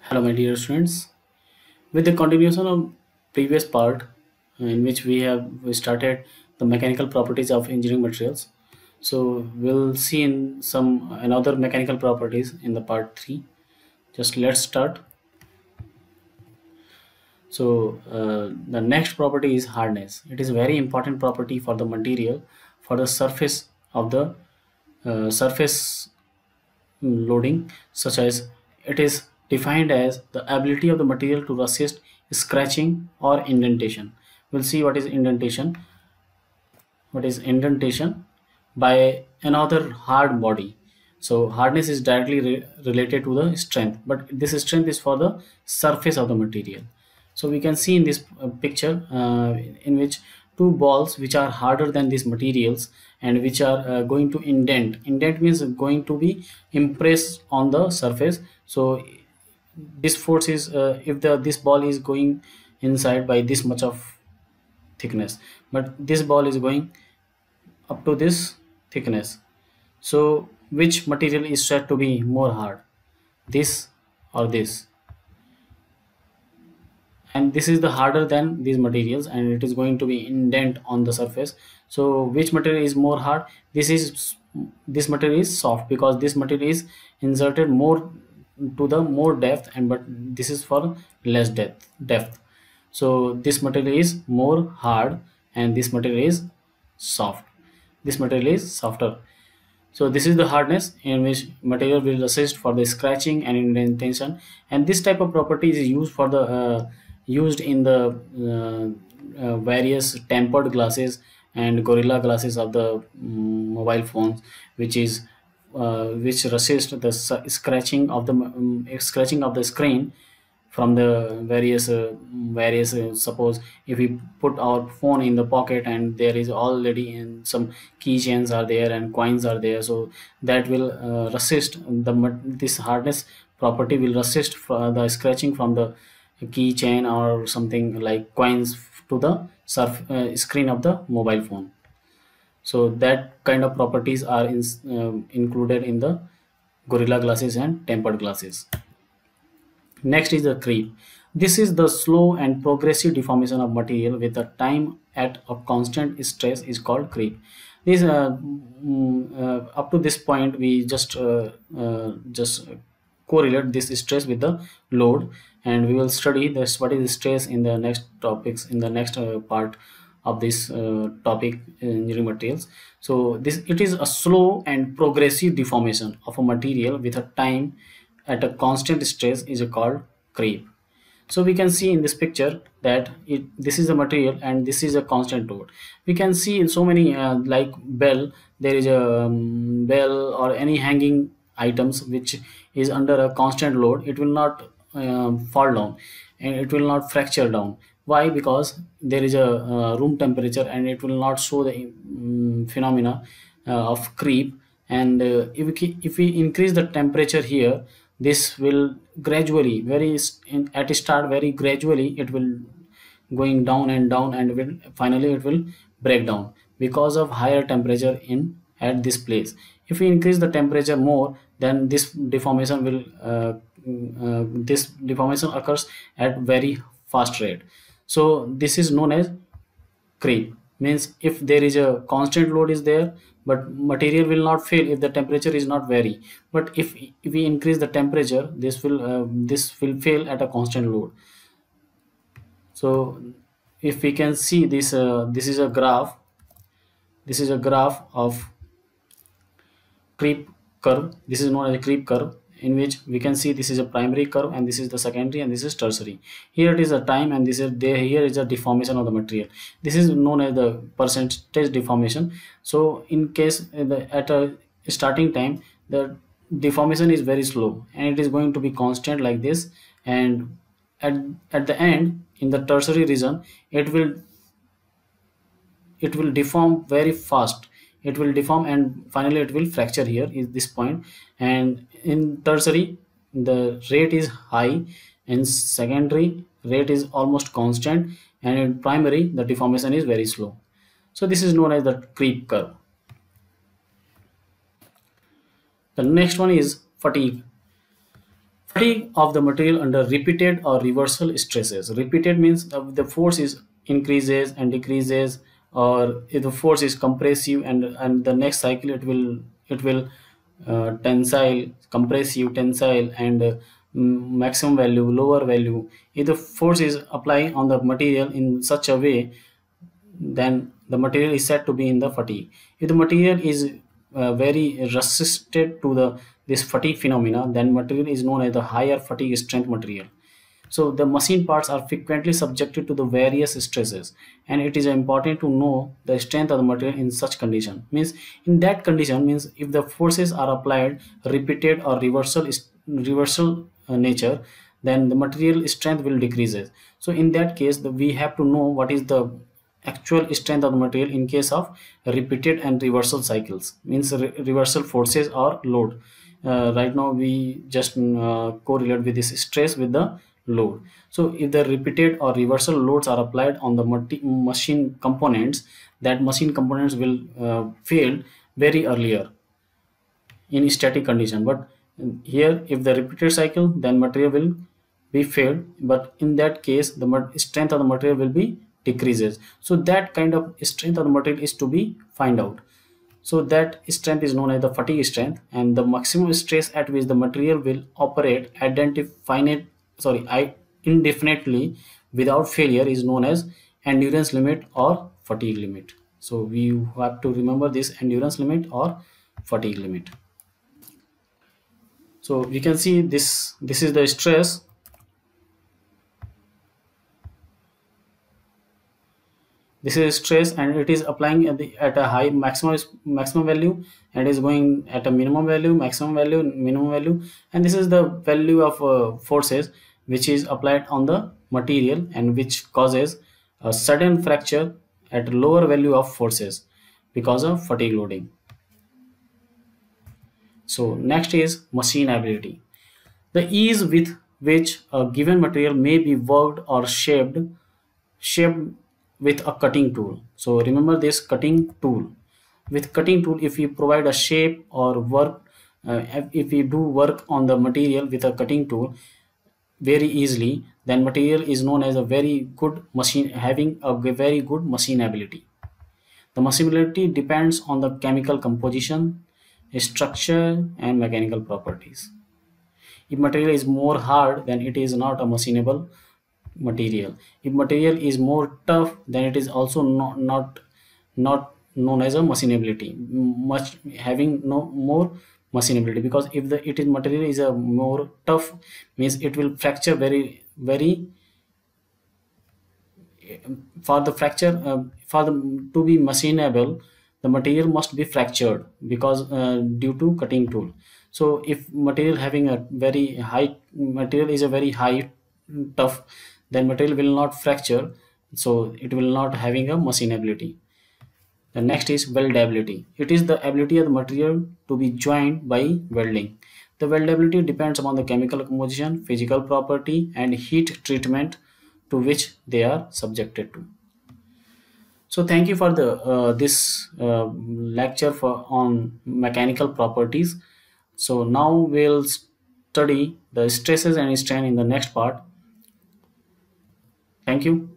Hello, my dear students. With the continuation of previous part, in which we started the mechanical properties of engineering materials, so we'll see in some another mechanical properties in the part 3. Just let's start. So the next property is hardness. It is a very important property for the material for the surface of the surface loading, such as it is defined as the ability of the material to resist scratching or indentation. We'll see what is indentation. What is indentation? By another hard body. So hardness is directly related to the strength, but this strength is for the surface of the material. So we can see in this picture in which two balls which are harder than these materials and which are going to indent means going to be impressed on the surface. So this force is if the this ball is going inside by this much of thickness, but this ball is going up to this thickness. So which material is said to be more hard, this or this? And this is the harder than these materials and it is going to be indent on the surface. So which material is more hard? This material is soft because this material is inserted more to the more depth, and but this is for less depth. So this material is more hard and this material is soft. This material is softer. So this is the hardness in which material will resist for the scratching and indentation, and this type of property is used for the used in the various tempered glasses and gorilla glasses of the mobile phones, which is which resist the scratching of the scratching of the screen from the various suppose if we put our phone in the pocket and there is already in some keychains are there and coins are there, so that will resist this hardness property will resist the scratching from the keychain or something like coins to the screen of the mobile phone. So that kind of properties are included in the gorilla glasses and tempered glasses. Next is the creep. This is the slow and progressive deformation of material with a time at a constant stress is called creep. This up to this point we just correlate this stress with the load, and we will study this what is stress in the next topics in the next part of this topic engineering materials. So this it is a slow and progressive deformation of a material with a time at a constant stress is called creep. So we can see in this picture that this is a material and this is a constant load. We can see in so many like bell, there is a bell or any hanging items which is under a constant load, it will not fall down and it will not fracture down. Why? Because there is a room temperature and it will not show the phenomena of creep. And if we increase the temperature here, this will gradually at a start very gradually it will going down and down and will finally it will break down because of higher temperature in at this place. If we increase the temperature more, then this deformation occurs at very fast rate. So this is known as creep. Means if there is a constant load is there, but material will not fail if the temperature is not vary. But if we increase the temperature, this will fail at a constant load. So if we can see this, this is a graph. This is a graph of creep curve. This is known as a creep curve, in which we can see this is a primary curve and this is the secondary and this is tertiary. Here it is a time and this is there. Here is a deformation of the material. This is known as the percentage deformation. So in case at a starting time the deformation is very slow and it is going to be constant like this, and at the end in the tertiary region it will deform very fast. It will deform and finally it will fracture here is this point. And in tertiary the rate is high, in secondary rate is almost constant, and in primary the deformation is very slow. So this is known as the creep curve. The next one is fatigue. Fatigue of the material under repeated or reversal stresses. Repeated means the force is increases and decreases, or if the force is compressive, and the next cycle it will tensile, compressive, tensile, and maximum value, lower value. If the force is applied on the material in such a way, then the material is said to be in the fatigue. If the material is very resistant to the this fatigue phenomena, then material is known as the higher fatigue strength material. So the machine parts are frequently subjected to the various stresses, and it is important to know the strength of the material in such condition. Means in that condition means if the forces are applied repeated or reversal nature, then the material strength will decreases. So in that case, we have to know what is the actual strength of the material in case of repeated and reversal cycles, means reversal forces or load. Right now we just correlate with this stress with the load. So if the repeated or reversal loads are applied on the machine components, that machine components will fail very earlier in static condition. But here if the repeated cycle, then material will be failed, but in that case the strength of the material will be decreases. So that kind of strength of the material is to be find out. So that strength is known as the fatigue strength, and the maximum stress at which the material will operate indefinitely without failure is known as endurance limit or fatigue limit. So we have to remember this endurance limit or fatigue limit. So we can see this is the stress. This is stress, and it is applying at a high maximum value, and is going at a minimum value, maximum value, minimum value. And this is the value of forces which is applied on the material, and which causes a sudden fracture at lower value of forces because of fatigue loading. So next is machinability. The ease with which a given material may be worked or shaped with a cutting tool. So remember this cutting tool. With cutting tool, if we provide a shape or work, if we do work on the material with a cutting tool very easily, then material is known as a very good machine, having a very good machinability. The machinability depends on the chemical composition, structure, and mechanical properties. If material is more hard, then it is not a machinable material. If material is more tough, then it is also not known as a machinability, much having no more machinability. Because if the it is material is a more tough, means it will fracture very for the fracture for the to be machinable, the material must be fractured because due to cutting tool. So if material having a very high material is a very high tough, then material will not fracture, so it will not having a machinability. The next is weldability. It is the ability of the material to be joined by welding. The weldability depends upon the chemical composition, physical property, and heat treatment to which they are subjected to. So thank you for the this lecture for on mechanical properties. So now we'll study the stresses and strain in the next part. Thank you.